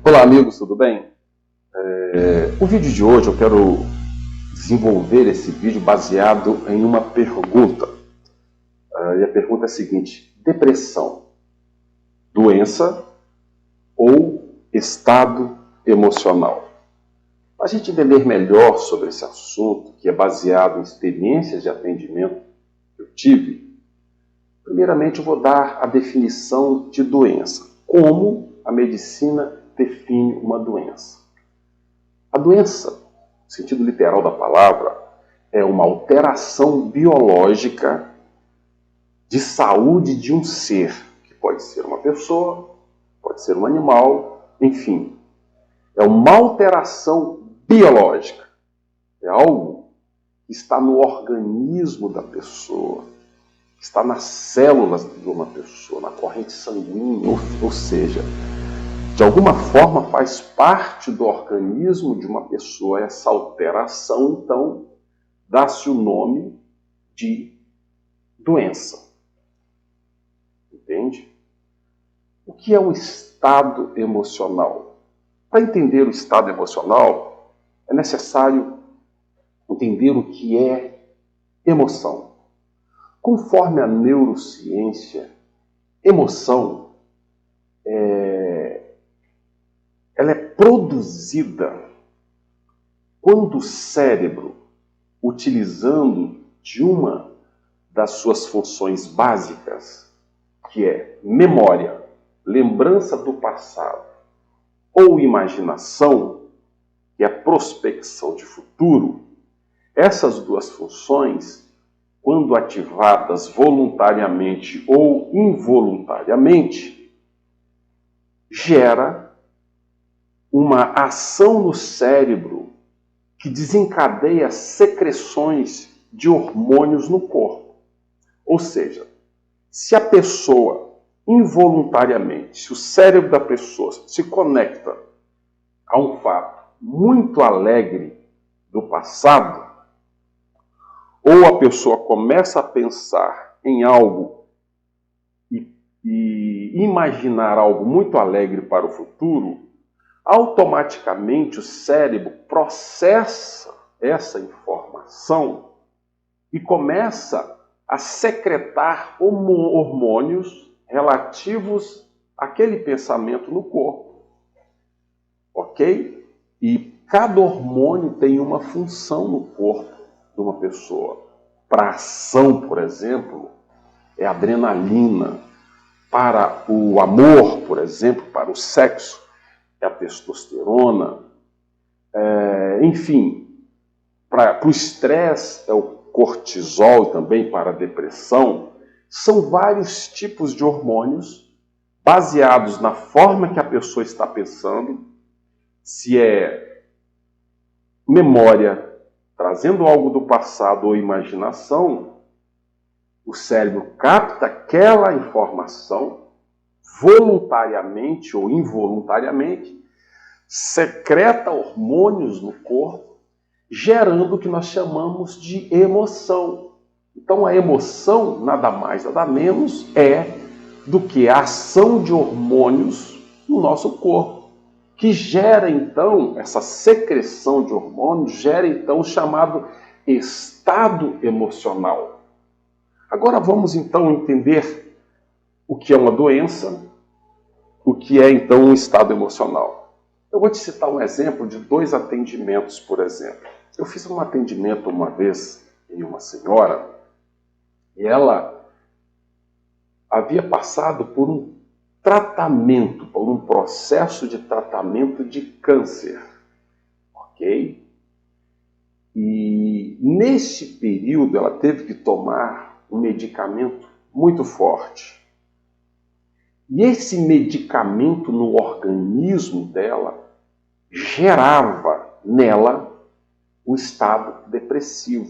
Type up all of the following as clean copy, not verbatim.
Olá, amigos, tudo bem? O vídeo de hoje eu quero desenvolver esse vídeo baseado em uma pergunta. E a pergunta é a seguinte: depressão, doença ou estado emocional? Para a gente entender melhor sobre esse assunto, que é baseado em experiências de atendimento que eu tive, primeiramente eu vou dar a definição de doença. Como a medicina define uma doença? A doença, no sentido literal da palavra, é uma alteração biológica de saúde de um ser, que pode ser uma pessoa, pode ser um animal, enfim. É uma alteração biológica. É algo que está no organismo da pessoa, que está nas células de uma pessoa, na corrente sanguínea, ou seja, de alguma forma faz parte do organismo de uma pessoa. Essa alteração, então, dá-se o nome de doença. Entende? O que é o estado emocional? Para entender o estado emocional, é necessário entender o que é emoção. Conforme a neurociência, emoção ela é produzida quando o cérebro, utilizando de uma das suas funções básicas, que é memória, lembrança do passado, ou imaginação, que é prospecção de futuro, essas duas funções, quando ativadas voluntariamente ou involuntariamente, gera uma ação no cérebro que desencadeia secreções de hormônios no corpo. Ou seja, se a pessoa involuntariamente, se o cérebro da pessoa se conecta a um fato muito alegre do passado, ou a pessoa começa a pensar em algo e imaginar algo muito alegre para o futuro, automaticamente o cérebro processa essa informação e começa a secretar hormônios relativos àquele pensamento no corpo. Ok? E cada hormônio tem uma função no corpo de uma pessoa. Para ação, por exemplo, é adrenalina. Para o amor, por exemplo, para o sexo, é a testosterona. Enfim, para o estresse é o cortisol, também para a depressão. São vários tipos de hormônios baseados na forma que a pessoa está pensando, se é memória, trazendo algo do passado ou imaginação, o cérebro capta aquela informação voluntariamente ou involuntariamente, secreta hormônios no corpo, gerando o que nós chamamos de emoção. Então a emoção, nada mais, nada menos, é do que a ação de hormônios no nosso corpo, que gera então, essa secreção de hormônios, gera então o chamado estado emocional. Agora vamos então entender o que é uma doença, o que é então um estado emocional. Eu vou te citar um exemplo de 2 atendimentos, por exemplo. Eu fiz um atendimento uma vez em uma senhora e ela havia passado por um tratamento, por um processo de tratamento de câncer, ok? E nesse período ela teve que tomar um medicamento muito forte. E esse medicamento no organismo dela gerava nela um estado depressivo.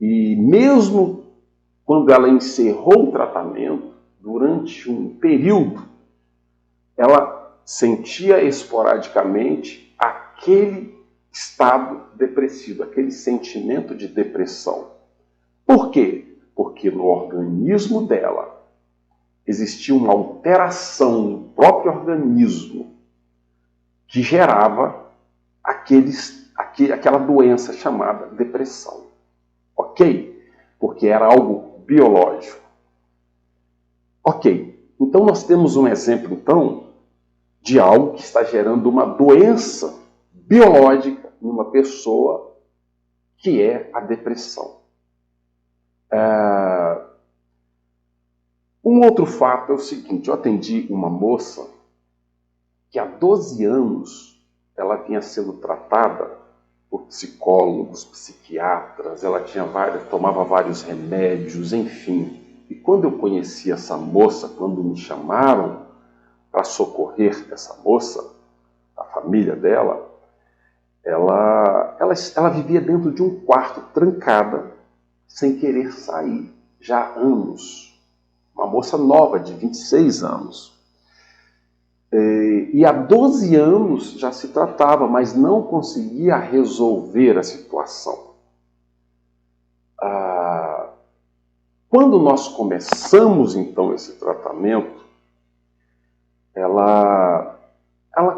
E mesmo quando ela encerrou o tratamento, durante um período, ela sentia esporadicamente aquele estado depressivo, aquele sentimento de depressão. Por quê? Porque no organismo dela existia uma alteração no próprio organismo que gerava aquela doença chamada depressão. Ok? Porque era algo biológico. Ok. Então nós temos um exemplo, então, de algo que está gerando uma doença biológica em uma pessoa, que é a depressão. Um outro fato é o seguinte: eu atendi uma moça que há 12 anos ela vinha sendo tratada por psicólogos, psiquiatras, ela tomava vários remédios, enfim. E quando eu conheci essa moça, quando me chamaram para socorrer essa moça, a família dela, ela vivia dentro de um quarto, trancada, sem querer sair, já há anos. Uma moça nova, de 26 anos. E há 12 anos já se tratava, mas não conseguia resolver a situação. Quando nós começamos, então, esse tratamento, ela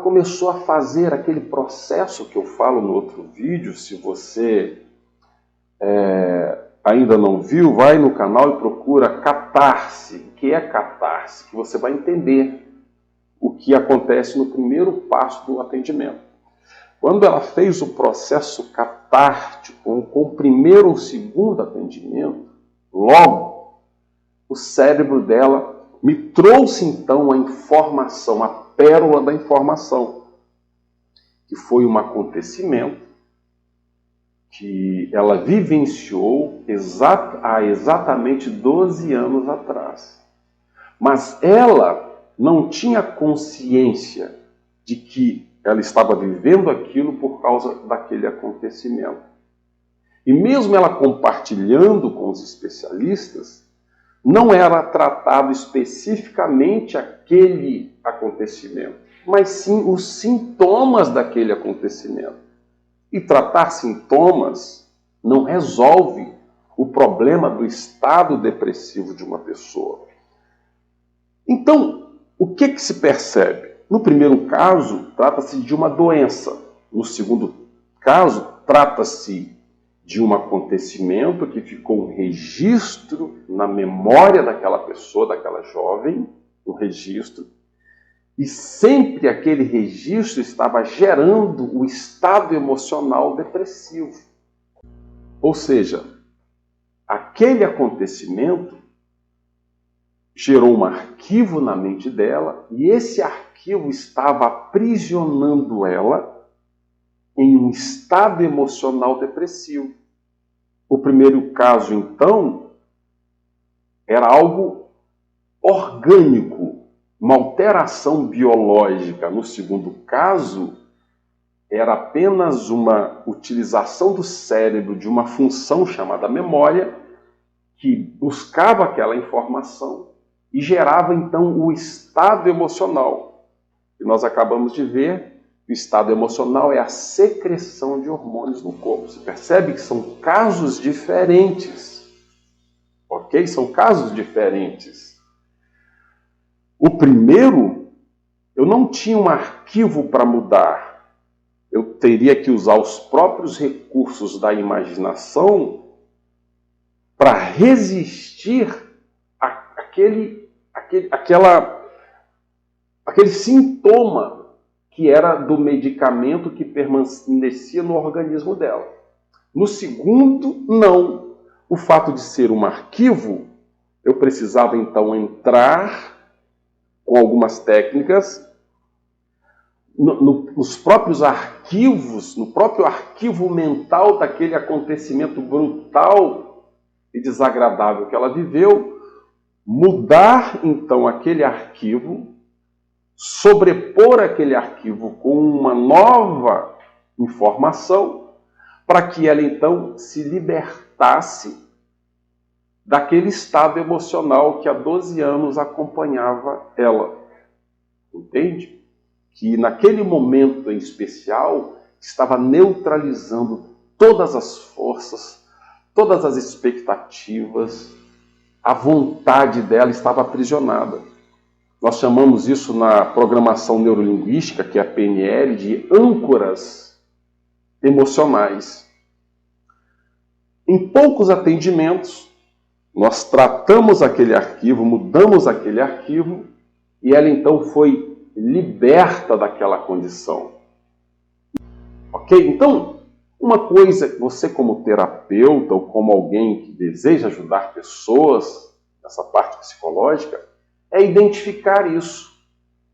começou a fazer aquele processo que eu falo no outro vídeo. Se você ainda não viu, vai no canal e procura Catarse. O que é Catarse? Que você vai entender o que acontece no primeiro passo do atendimento. Quando ela fez o processo catártico, com o primeiro ou segundo atendimento, logo o cérebro dela me trouxe então a informação, a pérola da informação, que foi um acontecimento que ela vivenciou há exatamente 12 anos atrás. Mas ela não tinha consciência de que ela estava vivendo aquilo por causa daquele acontecimento. E mesmo ela compartilhando com os especialistas, não era tratado especificamente aquele acontecimento, mas sim os sintomas daquele acontecimento. E tratar sintomas não resolve o problema do estado depressivo de uma pessoa. Então, o que se percebe? No primeiro caso, trata-se de uma doença. No segundo caso, trata-se de um acontecimento que ficou um registro na memória daquela pessoa, daquela jovem, um registro. E sempre aquele registro estava gerando o estado emocional depressivo. Ou seja, aquele acontecimento gerou um arquivo na mente dela e esse arquivo estava aprisionando ela em um estado emocional depressivo. O primeiro caso, então, era algo orgânico, uma alteração biológica. No segundo caso, era apenas uma utilização do cérebro de uma função chamada memória, que buscava aquela informação e gerava, então, o estado emocional. E nós acabamos de ver que o estado emocional é a secreção de hormônios no corpo. Você percebe que são casos diferentes. Ok? São casos diferentes. O primeiro, eu não tinha um arquivo para mudar. Eu teria que usar os próprios recursos da imaginação para resistir àquele sintoma que era do medicamento que permanecia no organismo dela. No segundo, não. O fato de ser um arquivo, eu precisava então entrar com algumas técnicas nos próprios arquivos, no próprio arquivo mental daquele acontecimento brutal e desagradável que ela viveu, mudar então aquele arquivo, sobrepor aquele arquivo com uma nova informação, para que ela então se libertasse daquele estado emocional que há 12 anos acompanhava ela. Entende? Que naquele momento em especial estava neutralizando todas as forças, todas as expectativas, a vontade dela estava aprisionada. Nós chamamos isso na programação neurolinguística, que é a PNL, de âncoras emocionais. Em poucos atendimentos, nós tratamos aquele arquivo, mudamos aquele arquivo, e ela então foi liberta daquela condição. Ok? Então, uma coisa que você como terapeuta ou como alguém que deseja ajudar pessoas nessa parte psicológica, é identificar isso.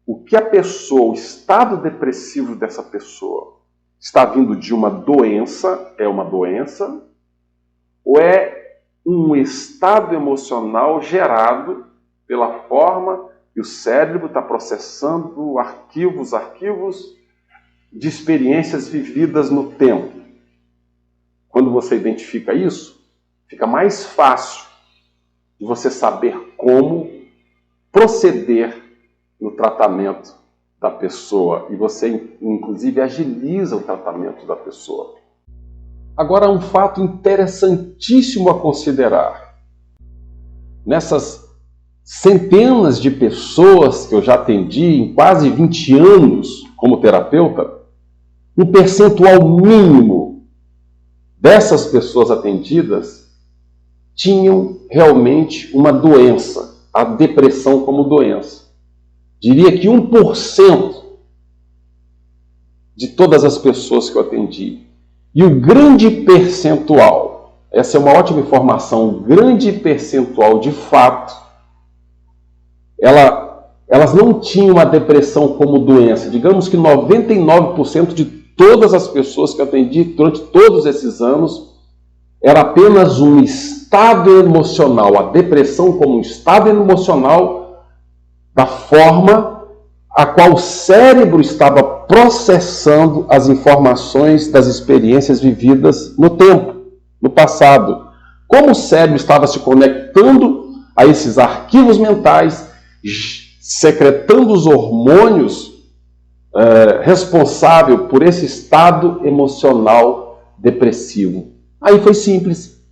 O que a pessoa, o estado depressivo dessa pessoa, está vindo de uma doença, é uma doença, ou é um estado emocional gerado pela forma que o cérebro está processando arquivos de experiências vividas no tempo. Quando você identifica isso, fica mais fácil de você saber como proceder no tratamento da pessoa. E você, inclusive, agiliza o tratamento da pessoa. Agora, um fato interessantíssimo a considerar. Nessas centenas de pessoas que eu já atendi em quase 20 anos como terapeuta, um percentual mínimo dessas pessoas atendidas tinham realmente uma doença, a depressão como doença. Diria que 1% de todas as pessoas que eu atendi. E o grande percentual, essa é uma ótima informação, o grande percentual de fato, elas não tinham a depressão como doença. Digamos que 99% de todas as pessoas que eu atendi durante todos esses anos era apenas um estado emocional, a depressão como um estado emocional da forma a qual o cérebro estava processando as informações das experiências vividas no tempo, no passado. Como o cérebro estava se conectando a esses arquivos mentais, secretando os hormônios responsáveis por esse estado emocional depressivo. Aí foi simples.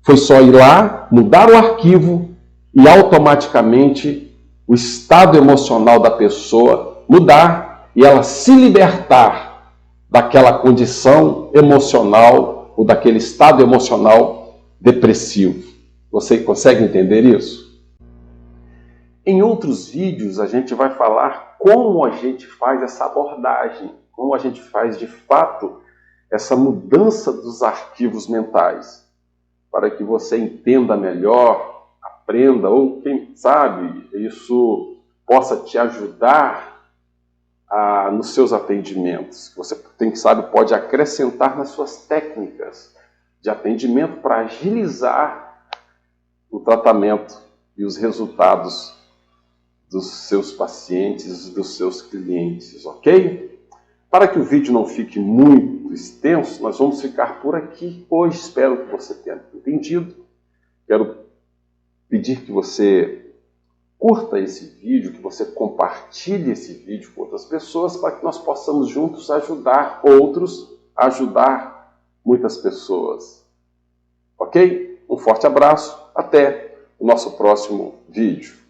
Foi só ir lá, mudar o arquivo e automaticamente o estado emocional da pessoa mudar e ela se libertar daquela condição emocional ou daquele estado emocional depressivo. Você consegue entender isso? Em outros vídeos a gente vai falar como a gente faz essa abordagem, como a gente faz de fato essa mudança dos arquivos mentais, para que você entenda melhor, aprenda, ou quem sabe isso possa te ajudar nos seus atendimentos. Você, quem sabe, pode acrescentar nas suas técnicas de atendimento para agilizar o tratamento e os resultados dos seus pacientes, dos seus clientes, ok? Para que o vídeo não fique muito extenso, nós vamos ficar por aqui hoje. Espero que você tenha entendido. Quero pedir que você curta esse vídeo, que você compartilhe esse vídeo com outras pessoas, para que nós possamos juntos ajudar outros, ajudar muitas pessoas. Ok? Um forte abraço, até o nosso próximo vídeo.